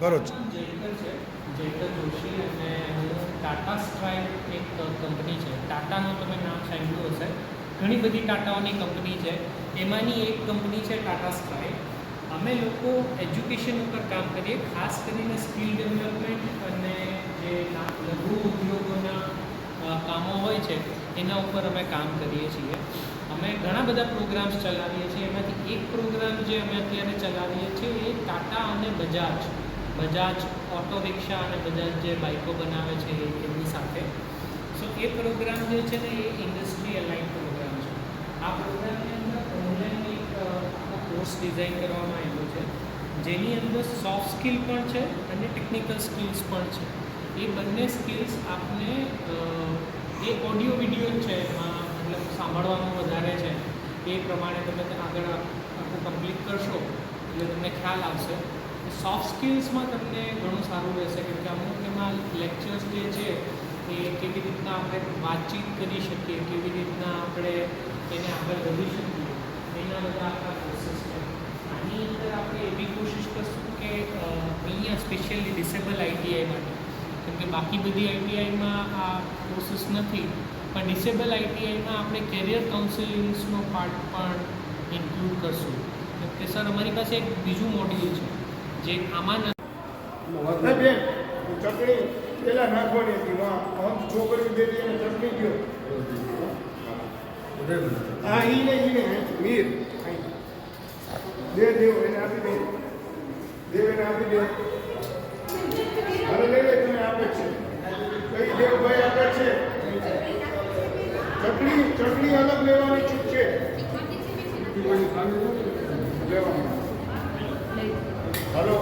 કરો છો? જયકર છે, જયકર જોશી, અને ટાટા સ્ટ્રાઇક એક કંપની છે. ટાટાનું તમે નામ સાંભળ્યું હશે. ઘણી બધી ટાટાઓની કંપની છે, એમાંની એક કંપની છે ટાટા સ્ટ્રાઇક. અમે લોકો એજ્યુકેશન ઉપર કામ કરીએ, ખાસ કરીને સ્કિલ ડેવલપમેન્ટ અને જે લઘુ ઉદ્યોગોના કામો હોય છે એના ઉપર અમે કામ કરીએ છીએ. અમે ઘણા બધા પ્રોગ્રામ્સ ચલાવીએ છીએ. એમાંથી એક પ્રોગ્રામ જે અમે અત્યારે ચલાવીએ છીએ એ ટાટા અને બજાજ ઓટો રિક્ષા અને બજાજ જે બાઇકો બનાવે છે એમની સાથે. સો એ પ્રોગ્રામ જે છે ને એ ઇન્ડસ્ટ્રી અલાઇન પ્રોગ્રામ છે. આ પ્રોગ્રામની અંદર ઓનલાઈન એક આખો કોર્સ ડિઝાઇન કરવામાં આવ્યો છે, જેની અંદર સોફ્ટ સ્કિલ પણ છે અને ટેકનિકલ સ્કિલ્સ પણ છે. એ બંને સ્કિલ્સ આપને એ ઓડિયો વિડીયો છે, એમાં મતલબ સાંભળવાનું વધારે છે, એ પ્રમાણે તમે આગળ આખું કમ્પ્લીટ કરશો એટલે તમને ખ્યાલ આવશે. સોફ્ટ સ્કિલ્સમાં તમને ઘણું સારું રહેશે, કેમ કે અમુક એમાં લેક્ચર્સ જે છે એ કેવી રીતના આપણે વાતચીત કરી શકીએ, કેવી રીતના આપણે એને આગળ વધી શકીએ, એના બધા આપણા કોર્સીસ છે. આની અંદર આપણે એવી કોશિશ કરશું કે અહીંયા સ્પેશિયલી ડિસેબલ આઈટીઆઈ માટે, કેમ કે બાકી બધી આઈટીઆઈમાં આ કોર્સીસ નથી, પણ ડિસેબલ આઈટીઆઈમાં આપણે કેરિયર કાઉન્સેલિંગ્સનો પાર્ટ પણ ઇન્ક્લુડ કરશું. કે સર અમારી પાસે એક બીજું મોડ્યુલ છે જે આમાં બેન ચટણી પેલા નાખવાની હતી, છોકરી બેટી એને ચટણી ગયો. હા ઈને મીર દેવ એને આપી દે, દેવ એને આપી દે. હવે લઈ લે, તમે આપે છે કઈ દેવભાઈ આપે છે. ચટણી અલગ લેવાની છૂટ છે, લેવાની. હલો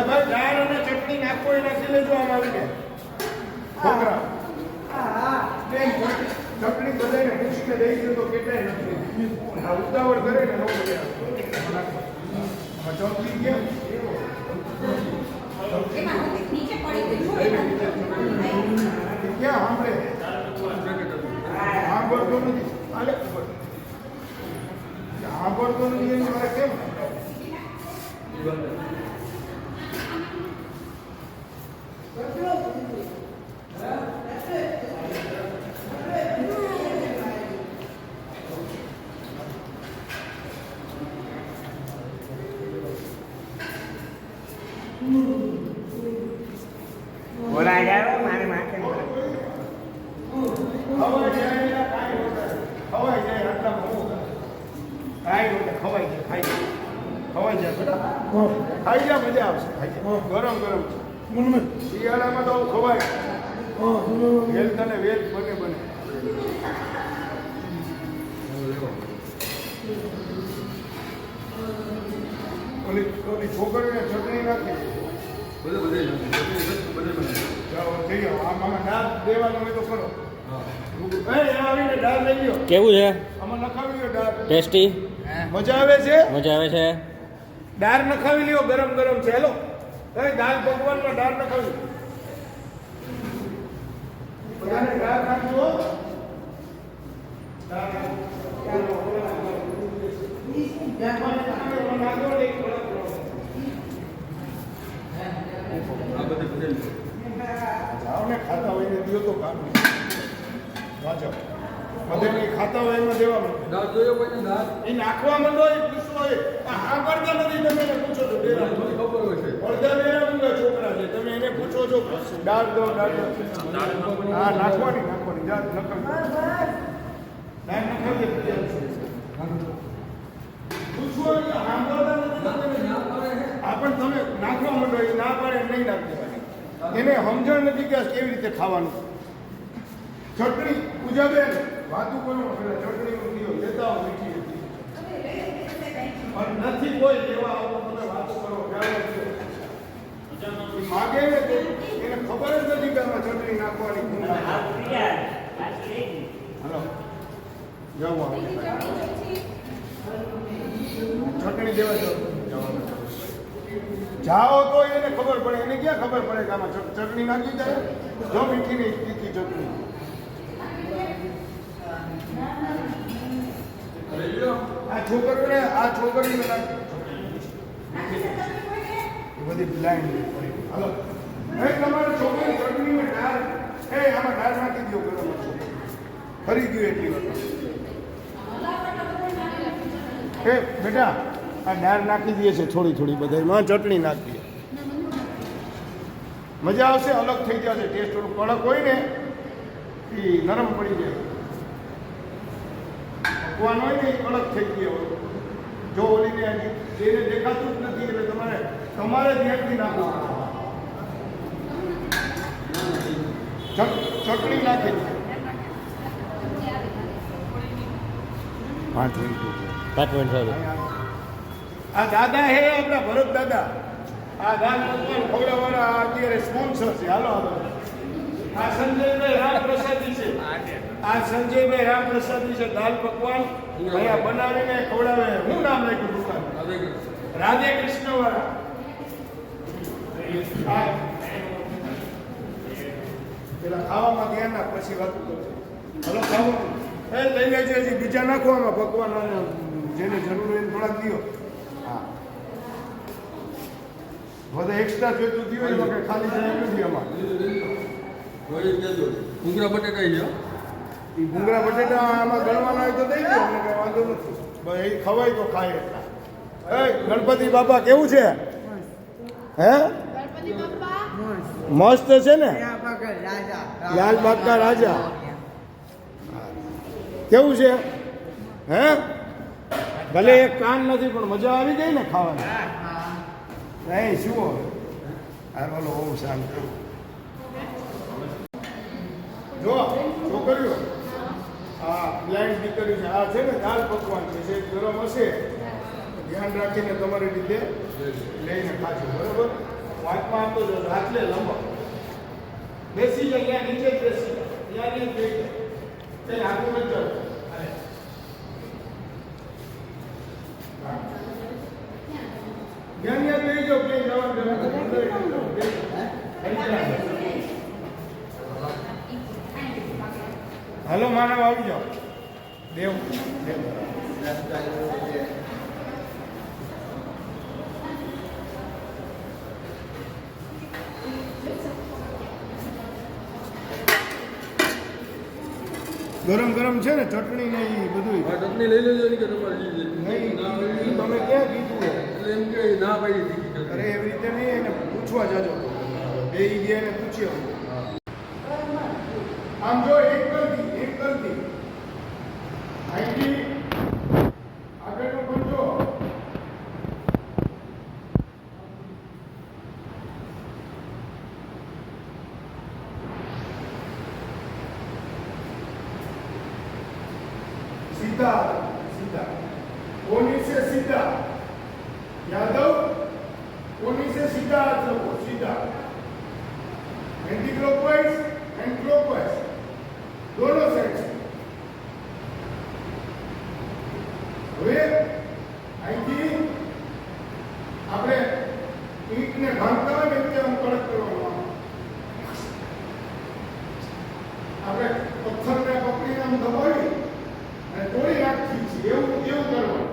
ભાઈ દાળ અને ચટણી નાખો એ નાખી લેજો. આમ આવીને છોકરા બેન ચટણી બધાને પૂછીને દઈ દો તો કેટલાય નથી. ઉતાવળ કરે ને નો બોલે ચોટલી કેમ ક્યાં સાંભળે સાંભળતો નથી. સાંભળતો નથી એને મારે કેમ બોલા જાઓ મારે માથે ખવાઈ જાય ખવાઈ જાય આટલા કાંઈ ખવાઈ જાય ખવાઈ જાય બેટા ખાઈ જાય મજા આવશે. ખાઈ જાય ગરમ ગરમ શિયાળામાં તો ખવાય. હેલ્થ અને વેલ્થ બને. ઓલી છોકરીને ચટણી નાખી આમાં દાળ દેવાનું હોય તો કરો. આવીને દાળ લઈ લો. કેવું છે? આમાં નખાવી લો દાળ. ટેસ્ટી? મજા આવે છે. મજા આવે છે. દાળ નખાવી લ્યો, ગરમ ગરમ છે. હેલો દાળ ભગવાનમાં દાળ નખાવી. બધાને દાળ નાખજો. ખાતા હોય ને દિયો તો કામ વાંચો બધાને ખાતા હોય એમાં દેવા એ નાખવા માંડો. એ પૂછવો હા કરતા નથી. તમે એને પૂછો છો અડધા બેરા છોકરા છે, તમે એને પૂછો છો દાળ દો દાળ દો. હા નાખવાની દાળ નખાવી પૂછવો સાંભળતા નથી. હા પણ તમે નાખવા માંડો, એ ના પાડે નહીં નાખી દેવાની. એને સમજણ નથી કે કેવી રીતે ખાવાનું. ચટણી પૂજાબેન વાતું કરો ચટણીનું દિયો લેતા આવો મીઠી હતી પણ નથી કોઈ લેવા આવો તમે વાતો કરો માગે ને તે એને ખબર જ નથી કે આમાં ચટણી નાખવાની હલો જાઓ ચટણી દેવા જાઓ તો એને ખબર પડે. એને ક્યાં ખબર પડે કે આમાં ચટણી નાખી દે જો મીઠી નહીં તીખી ચટણી. આ છોકરીને નાખી બધી બ્લાઇન્ડ હલો તમારે છોકરી ચટણીમાં દાળ આમાં દાળ નાખી દો ગરમ ફરી ગયું એટલી વખત બેટા આ દાળ નાખી દઈએ છે થોડી થોડી બધામાં ચટણી નાખી દઈએ મજા આવશે. અલગ થઈ જશે ટેસ્ટ. થોડું કડક હોય ને એ નરમ પડી જાય. પકવાન હોય ને એ કડક થઈ ગયો હોય. જો ઓલીને જેને દેખાતું જ નથી એટલે તમારે ધ્યાનથી નાખવું. ચટણી નાખી દે 5 મિનિટ. આ દાદા હે આપણા ભરત દાદા. આ દાલ પકવાન ખવડાવવાળા અત્યારે સ્પોન્સર છે. હાલો આ સંજયભાઈ રામપ્રસાદી છે. આ સંજયભાઈ રામપ્રસાદી છે. દાલ પકવાન અહીંયા બનાવીને ખવડાવે. શું નામ રાખ્યું દુકાન? રાધે કૃષ્ણ વાળા. પેલા ખાવામાં ધ્યાન ના પછી વાત કરજો. હલો ખાવાનું લઈ લેજે. હજી બીજા નાખો આમાં પકવાન જેને જરૂર હોય એને થોડાક દો. હા વધે એક્સ્ટ્રા જોઈતું થયું એમાં કંઈ ખાલી જાય નથી આમાં. ભૂંગળા બટેટા એ ભૂંગળા બટેટા આમાં ગણવાના હોય તો દઈ દો. અમને કંઈ વાંધો નથી. બસ એ ખવાય તો ખાય એટલા. ગણપતિ બાપા કેવું છે? હે મસ્ત છે ને? લાલ બાગકા રાજા કેવું છે? હે ભલે એક કાન નથી પણ મજા આવી ગઈ ને ખાવાની. નહીં શું આ બોલો બહુ શાંત. જો છોકરીઓ આ બ્લાઇન્ડ દીકરી છે. આ છે ને દાલ પકવાન છે. જે ગરમ હશે ધ્યાન રાખીને તમારી રીતે લઈને ખાજો. બરોબર વાતમાં આપતો જો રાત્રે લંબા બેસી જાય ત્યાં નીચે જ બેસી જાય ત્યાં નહીં કઈ આગળ જ જાઓ. જ્યાં લઈ જાઓ ક્યાંય જવાનું. હાલો માનવ આવી જાઓ. દેવ ગરમ ગરમ છે ને ચટણી ને એ બધું. ચટણી લઈ લેજો કે તમારે નહીં તમે ક્યાં કીધું? એટલે એમ કે ના પાડી. અરે એવી રીતે નહીં એને પૂછવા જાજો. બે ગયા એને પૂછ્યો. આમ જો એક કરતી અહીંથી આગળનો પંજો सीधा कोनी से सीधा यादव कोनी से सीधा हाथ रखो. सीधा एंटी क्लॉकवाइज एंड क्लॉकवाइज दोनों साइड से. હવે અહીંથી આપણે ઈંટને ભાંગતા હોય ને રીતે આમ કડક કરવાનું. આપણે પથ્થરને પકડીને આમ દબાવી અને તોડી નાખીએ છીએ એવું કરવાનું.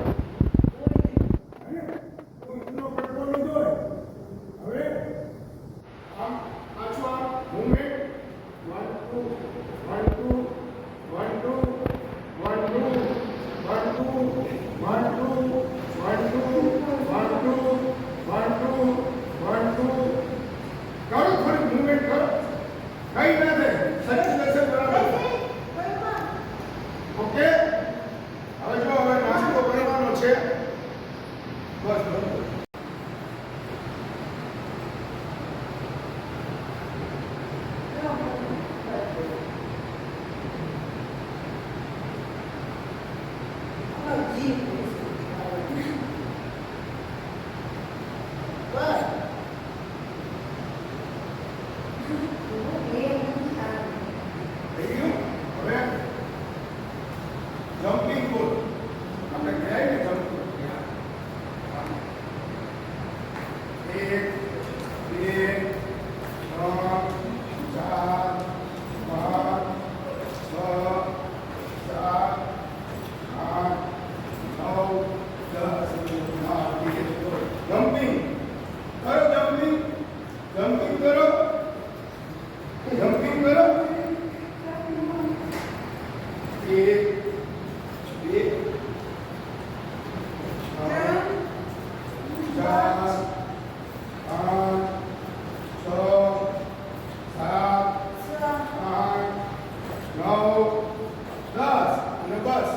થઈ ગયું? હવે જમ્પિંગ બોલ આપણે કહેવાય ને જમ્પિંગ. 1 2 3 4 5 6 7 8 9 10 જમ્પિંગ કરો, જમ્પિંગ જમ્પિંગ કરો, જમ્પિંગ કરો. 1 2 3 4 5 6 7 8 9 10 અને બસ.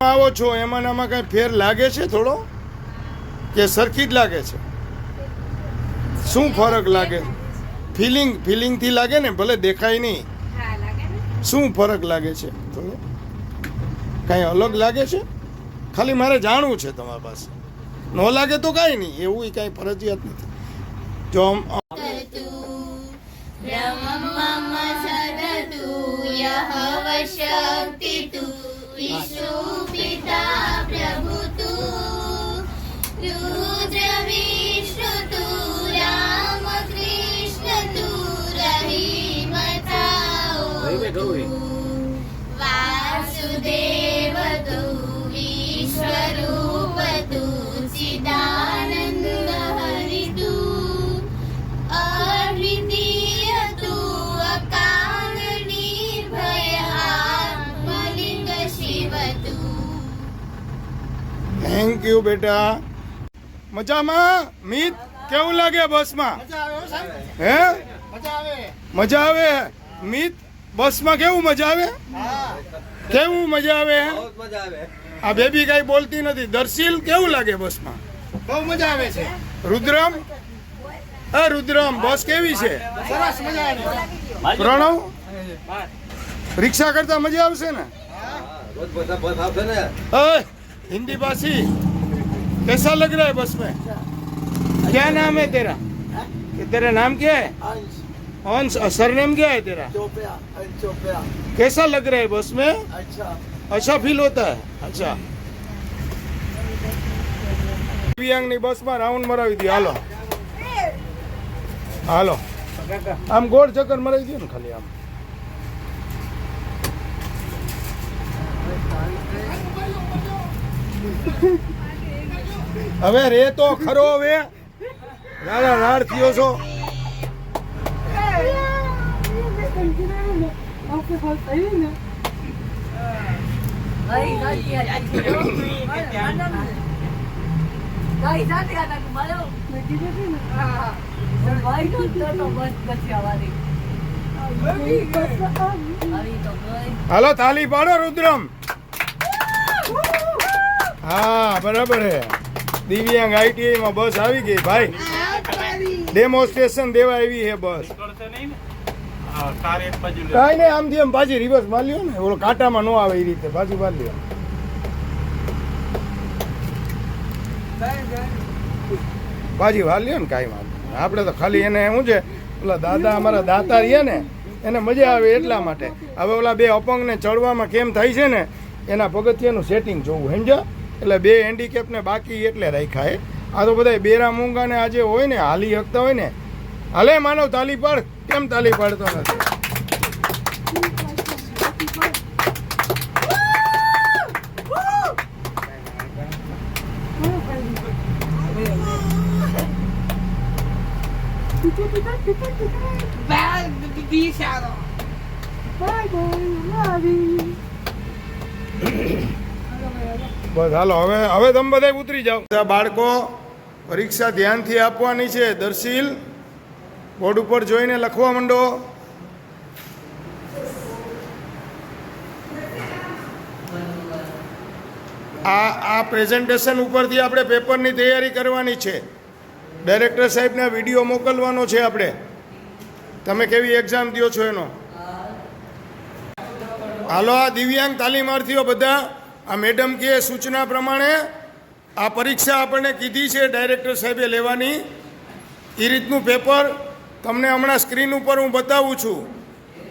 આવો છો એમાં આમાં કઈ ફેર લાગે છે થોડો કે સરખી જ લાગે છે? શું ફરક લાગે? ફિલિંગ થી લાગે ને, ભલે દેખાય નહીં. શું ફરક લાગે છે થોડો? કઈ અલગ લાગે છે? ખાલી મારે જાણવું છે તમારી પાસે. ન લાગે તો કાંઈ નહીં, એવું કઈ ફરજિયાત નથી. જો विष्णु पिता प्रभु तू रुद्र विष्णु तू राम कृष्ण तू रहीम थाओ तू वासुदेव तू विश्वरूप तू चिदानंद हरि तू अद्वितीय तू अकाल निर्भय आत्मलिंग शिव तू. થેન્ક યુ બેટા. મજામાં? મિત કેવું લાગે બસમાં? હે મજા આવે? મિત બસમાં કેવું મજા આવે? કેવું મજા આવે? આ બેબી કઈ બોલતી નથી. દર્શીલ કેવું લાગે બસમાં? બહુ મજા આવે છે. રુદ્રમ રુદ્રમ બસ કેવી છે? સરસ મજા આવે. પ્રણવ રિક્ષા કરતા મજા આવશે ને? हिंदी भाषी कैसा लग रहा है बस में? क्या नाम है तेरा? तेरा नाम क्या है? अंश. सरनेम क्या है तेरा? कैसा लग रहा है बस में? अच्छा फील होता है. अच्छा दिव्यांग ની બસ માં રાઉન્ડ મરાવી દી. હાલો હાલો આમ ગોળ ચક્કર મરાવી દો ને ખાલી આમ. હવે રે તો ખરો. હવે રાડા રાડ થયો છો. હાલો તાલી પાડો રુદ્રમ. હા બરાબર હે. દિવ્યાંગ ITI માં બસ આવી ગઈ ભાઈ. ડેમોન્સ્ટ્રેશન દેવા આવી છે બસ. કાંઈ નહીં, આમથી આમ પાછી રિવર્સ માર લ્યો ને, ઓલો કાંટામાં ન આવે એ રીતે પાછી માર લ્યો. પાછી વાર લ્યો ને, કાંઈ વાંધો નહીં. આપણે તો ખાલી એને શું છે, ઓલા દાદા અમારા દાતા રહ્યા ને એને મજા આવે એટલા માટે. હવે ઓલા બે અપંગને ચડવામાં કેમ થાય છે ને એના પગથિયાનું સેટિંગ જોવું સમજ્યા. એટલે બે હેન્ડીકેપને બાકી એટલે રાખ્યા હે. આ તો બધા બેરા મૂંગાને આજે હોય ને હાલી શકતા હોય ને. હાલે માનવ તાલી પાડ. કેમ તાલી પાડતો નથી? બસ હાલો હવે તમે બધા ઉતરી જાઓ. બાળકો પરીક્ષા ધ્યાનથી આપવાની છે. દર્શીલ બોર્ડ ઉપર જોઈને લખવા માંડો. આ પ્રેઝન્ટેશન ઉપરથી આપણે પેપરની તૈયારી કરવાની છે. ડાયરેક્ટર સાહેબને વિડીયો મોકલવાનો છે આપણે. તમે કેવી એક્ઝામ દો છો એનો. હાલો આ દિવ્યાંગ તાલીમાર્થીઓ બધા આ મેડમ કે સૂચના પ્રમાણે આ પરીક્ષા આપણને કીધી છે ડાયરેક્ટર સાહેબે લેવાની. એ રીતનું પેપર તમને હમણાં સ્ક્રીન ઉપર હું બતાવું છું.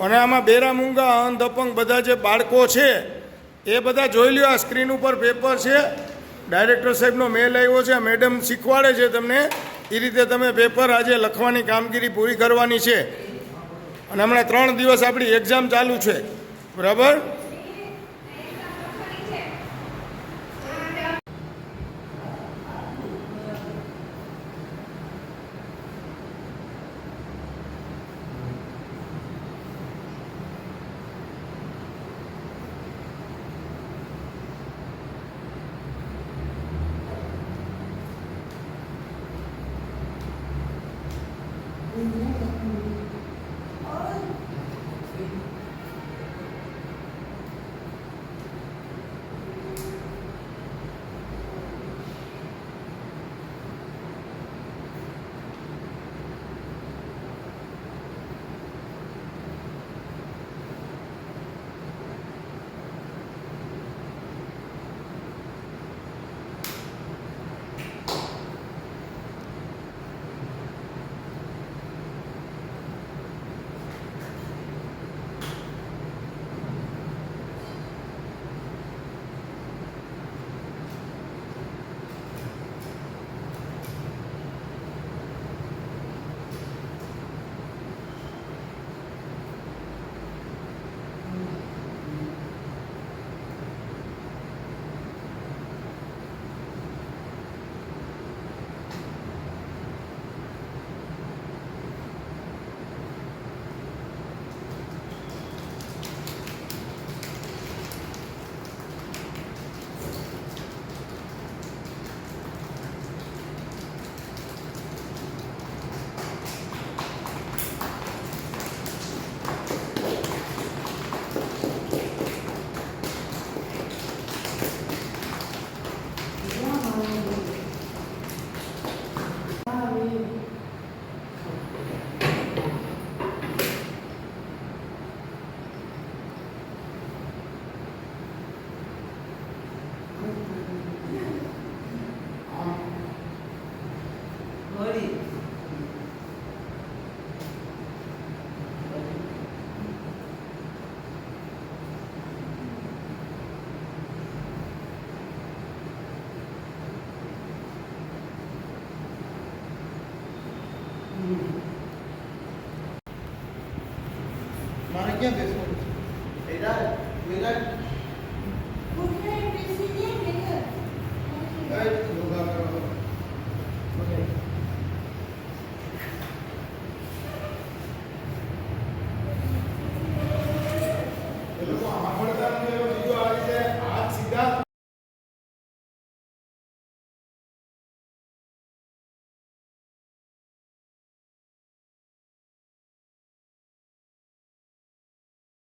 અને આમાં બેરા મૂંગા અંધ અપંગ બધા જે બાળકો છે એ બધા જોઈ લ્યો. આ સ્ક્રીન ઉપર પેપર છે, ડાયરેક્ટર સાહેબનો મેલ આવ્યો છે. મેડમ શીખવાડે છે તમને એ રીતે તમે પેપર આજે લખવાની કામગીરી પૂરી કરવાની છે. અને હમણાં 3 દિવસ આપણી એક્ઝામ ચાલુ છે, બરાબર. મારે ક્યાં બેસવાનું છે? યોગા કરો. એ લોકો સાંભળતા નથી. બીજો આ રીતે હાથ સીધા